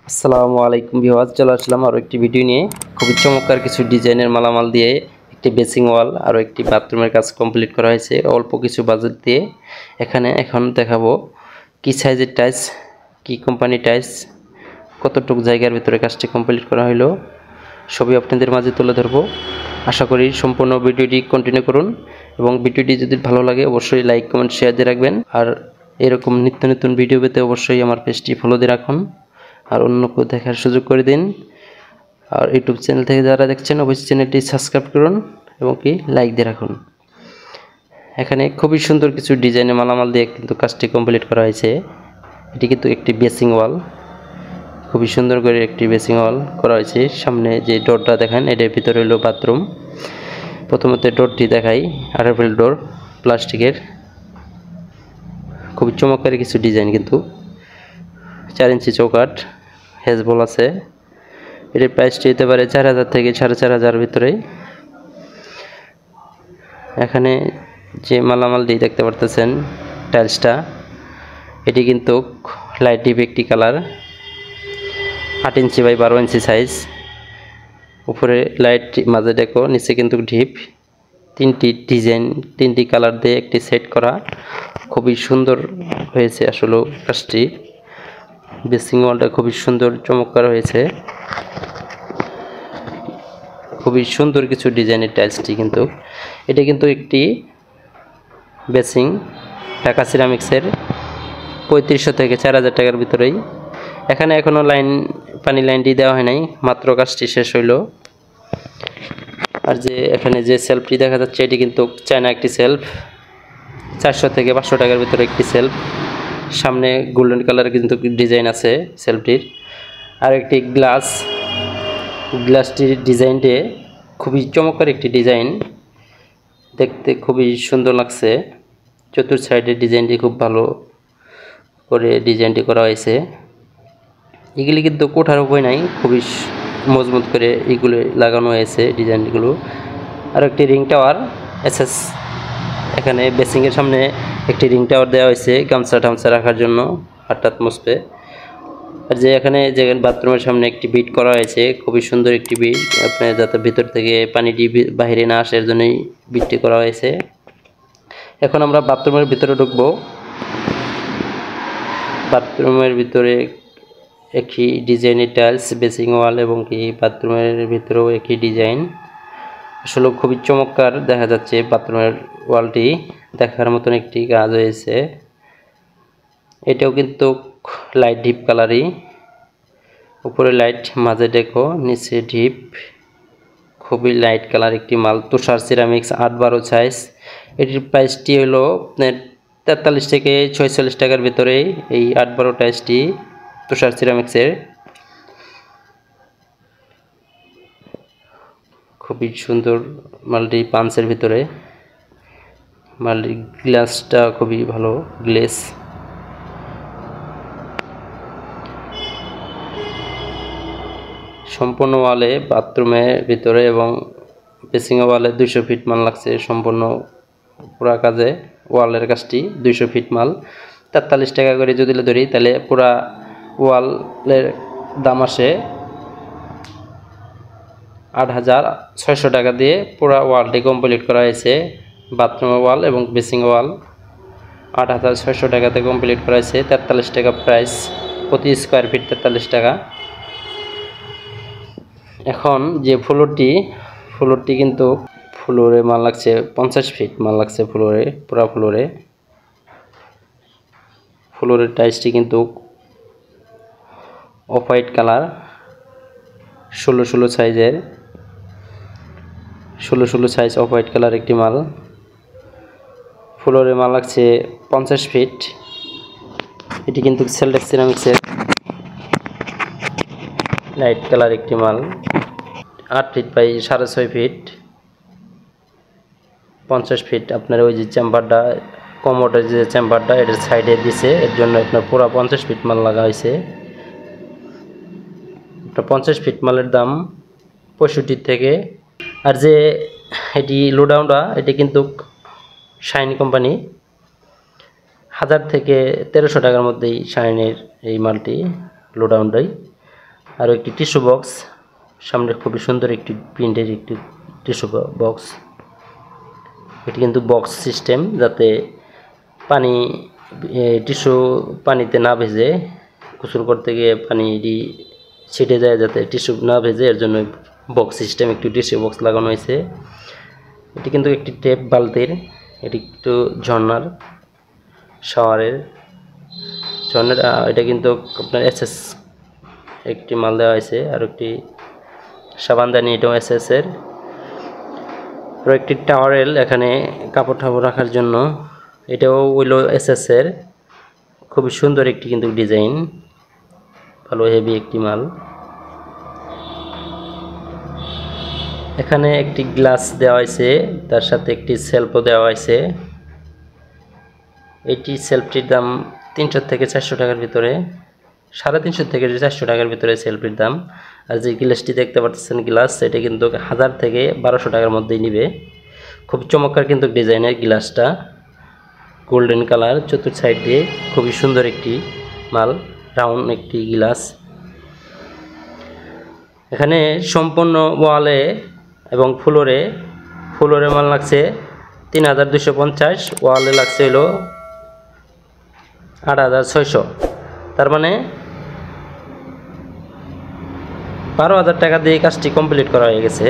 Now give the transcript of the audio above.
আসসালামু আলাইকুম ভিউয়ার্স, চলে আসলাম আরও একটি ভিডিও নিয়ে। খুবই চমৎকার কিছু ডিজাইনের মালামাল দিয়ে একটি বেসিং ওয়াল আর একটি বাথরুমের কাজ কমপ্লিট করা হয়েছে অল্প কিছু বাজেট দিয়ে। এখন দেখাবো কি সাইজের টাইলস, কি কোম্পানি টাইলস, কতটুকু জায়গার ভিতরে কাজটি কমপ্লিট করা হলো সবই আপনাদের মাঝে তুলে ধরবো। আশা করি সম্পূর্ণ ভিডিওটি কন্টিনিউ করুন এবং ভিডিওটি যদি ভালো লাগে অবশ্যই লাইক কমেন্ট শেয়ার দিয়ে রাখবেন। আর এরকম নিত্য নতুন ভিডিও পেতে অবশ্যই আমার পেজটি ফলো দিয়ে রাখুন আর অন্যকে দেখার সুযোগ করে দিন। আর ইউটিউব চ্যানেল থেকে যারা দেখছেন অবশ্যই চ্যানেলটি সাবস্ক্রাইব করুন এবং কি লাইক দিয়ে রাখুন। এখানে খুবই সুন্দর কিছু ডিজাইনের মালামাল দিয়ে কিন্তু কাজটি কমপ্লিট করা হয়েছে। এটি কিন্তু একটি বেসিং ওয়াল, খুবই সুন্দর করে একটি বেসিং ওয়াল করা হয়েছে। সামনে যে ডোরটা দেখেন এটার ভিতরে হলো বাথরুম। প্রথমত ডোরটি দেখাই, আরএফএল ডোর, প্লাস্টিকের, খুবই চমৎকার কিছু ডিজাইন। কিন্তু 4 ইঞ্চি চৌকাঠ, হেজবল আছে। এটির প্রাইসটি হতে পারে 4000 থেকে 4500 ভিতরে। এখানে যে মালামালটি দেখতে পারতেছেন টাইলসটা, এটি কিন্তু লাইট ডিপ একটি কালার, 8 ইঞ্চি বাই 12 ইঞ্চি সাইজ। উপরে লাইট, মাঝে ডেকো, নিচে কিন্তু ডিপ। তিনটি ডিজাইন, তিনটি কালার দিয়ে একটি সেট করা, খুবই সুন্দর হয়েছে আসলে কাজটি। বেসিং ওয়ালটা খুবই সুন্দর চমৎকার হয়েছে, খুবই সুন্দর কিছু ডিজাইনের টাইলসটি। কিন্তু এটা কিন্তু একটি বেসিং ঢাকা সিরামিক্সের 3500 থেকে 4000 টাকার ভিতরেই। এখানে এখনও পানি লাইনটি দেওয়া হয় নাই, মাত্র কাজটি শেষ হইল। আর যে এখানে যে সেলফটি দেখা যাচ্ছে এটি কিন্তু চায়না একটি সেলফ, 400 থেকে 500 টাকার ভিতরে একটি সেলফ। সামনে গোল্ডেন কালার কিন্তু ডিজাইন আছে সেলফটির। আর একটি গ্লাসটির ডিজাইনটি খুবই চমৎকার একটি ডিজাইন, দেখতে খুবই সুন্দর লাগছে। চতুর সাইডের ডিজাইনটি খুব ভালো করে ডিজাইনটি করা হয়েছে। এগুলি কিন্তু কোঠার উপায় নাই, খুবই মজবুত করে এগুলো লাগানো হয়েছে ডিজাইনগুলো। আর একটি রিং টাওয়ার এসএস, এখানে বেসিংয়ের সামনে একটি রিং টাওয়ার দেওয়া হয়েছে গামছা টামছা রাখার জন্য, হাতটাত মুছবে। আর যে এখানে যে বাথরুমের সামনে একটি বিট করা হয়েছে, খুবই সুন্দর একটি বিট, আপনার যাতে ভিতর থেকে পানিটি বাইরে না আসে এর জন্যই বিটটি করা হয়েছে। এখন আমরা বাথরুমের ভিতরে ঢুকবো। বাথরুমের ভিতরে একটি ডিজাইনের টাইলস, বেসিং ওয়াল এবং কি বাথরুমের ভিতরেও একটি ডিজাইন। আসলে খুবই চমৎকার দেখা যাচ্ছে বাথরুমের ওয়ালটি, দেখার মতন একটি কাজ হয়েছে। এটাও কিন্তু লাইট ডিপ কালারই, উপরে লাইট, মাঝে ডেকো, নিচে ডিপ, খুবই লাইট কালার একটি মাল। তুষার সিরামিক্স 8-12 সাইজ। এটির প্রাইসটি হলো 43 থেকে 46 টাকার ভিতরে। এই 8-12 টাইলসটি তুষার সিরামিক্সের, খুবই সুন্দর মালটি, পাঞ্চের ভিতরে। মালটির গ্লাসটা খুবই ভালো গ্লেস। সম্পূর্ণ ওয়ালে, বাথরুমের ভিতরে এবং বেসিং ওয়ালে 200 ফিট মাল লাগছে সম্পূর্ণ পুরা কাজে। ওয়ালের কাজটি 200 ফিট মাল, 43 টাকা করে যদি ধরি তাহলে পুরা ওয়ালের দাম আসে 8600 টাকা দিয়ে পুরা ওয়ালটি কমপ্লিট করা হয়েছে। বাথরুমের ওয়াল এবং বেসিং ওয়াল 8600 টাকাতে কমপ্লিট করা হয়েছে। 43 টাকা প্রাইস, প্রতি স্কোয়ার ফিট 43 টাকা। এখন যে ফ্লোরটি কিন্তু ফ্লোরে মাল লাগছে 50 ফিট মাল লাগছে ফ্লোরে, পুরা ফ্লোরের টাইলসটি কিন্তু অফ হোয়াইট কালার, 16 সাইজের, 16 সাইজ অফ হোয়াইট কালার একটি মাল। ফ্লোরে মাল লাগছে 50 ফিট। এটি কিন্তু সেলটেক্স সিরামিক্সের লাইট কালার একটি মাল, 8 ফিট বাই 6.5 ফিট, 50 ফিট। আপনার ওই যে চেম্বারটা, কমোডের যে চেম্বারটা এটার সাইডে দিছে, এর জন্য আপনার পুরো 50 ফিট মাল লাগা হয়েছে। 50 ফিট মালের দাম 65 থেকে। আর যে এটি লোডাউনটা, এটি কিন্তু শাইন কোম্পানি, 1000 থেকে 1300 টাকার মধ্যেই শাইনের এই মালটি লোডাউনটাই। আর একটি টিস্যু বক্স, সামনে খুবই সুন্দর একটি প্রিন্টের একটি টিস্যু বক্স। এটি কিন্তু বক্স সিস্টেম, যাতে পানি টিস্যু পানিতে না ভেজে, গোসল করতে গিয়ে পানি ছিটে যায়, যাতে টিস্যু না ভেজে, এর জন্য বক্স সিস্টেম একটি টিস্যু বক্স লাগানো হয়েছে। এটি কিন্তু একটি টেপ বালতির, এটি একটু ঝর্ণার শাওয়ারের ঝর্ণার। এটা কিন্তু আপনার এসএস একটি মাল দেওয়া হয়েছে। আর একটি সাবানদানি, এটাও এসএস এর। আর একটি টাওয়ারেল এখানে কাপড় টাপড় রাখার জন্য, এটাও হইলো এসএস এর। খুবই সুন্দর একটি কিন্তু ডিজাইন, ভালো হেভি একটি মাল। এখানে একটি গ্লাস দেওয়া হয়েছে, তার সাথে একটি সেলফও দেওয়া হয়েছে। এটি সেলফটির দাম 300 থেকে 400 টাকার ভিতরে, 350 থেকে 400 টাকার ভিতরে সেলফটির দাম। আর যে গ্লাসটি দেখতে পাচ্ছেন গ্লাস, এটা কিন্তু 1000 থেকে 1200 টাকার মধ্যেই নিবে। খুব চমৎকার কিন্তু ডিজাইনের গ্লাসটা, গোল্ডেন কালার, চতুর্থ সাইড দিয়ে খুবই সুন্দর একটি মাল, রাউন্ড একটি গ্লাস। এখানে সম্পূর্ণ ওয়ালে এবং ফ্লোরে মাল লাগছে 3250, ওয়ালে লাগছে হলো 8600। তার মানে 12,000 টাকা দিয়ে কাজটি কমপ্লিট করা হয়ে গেছে।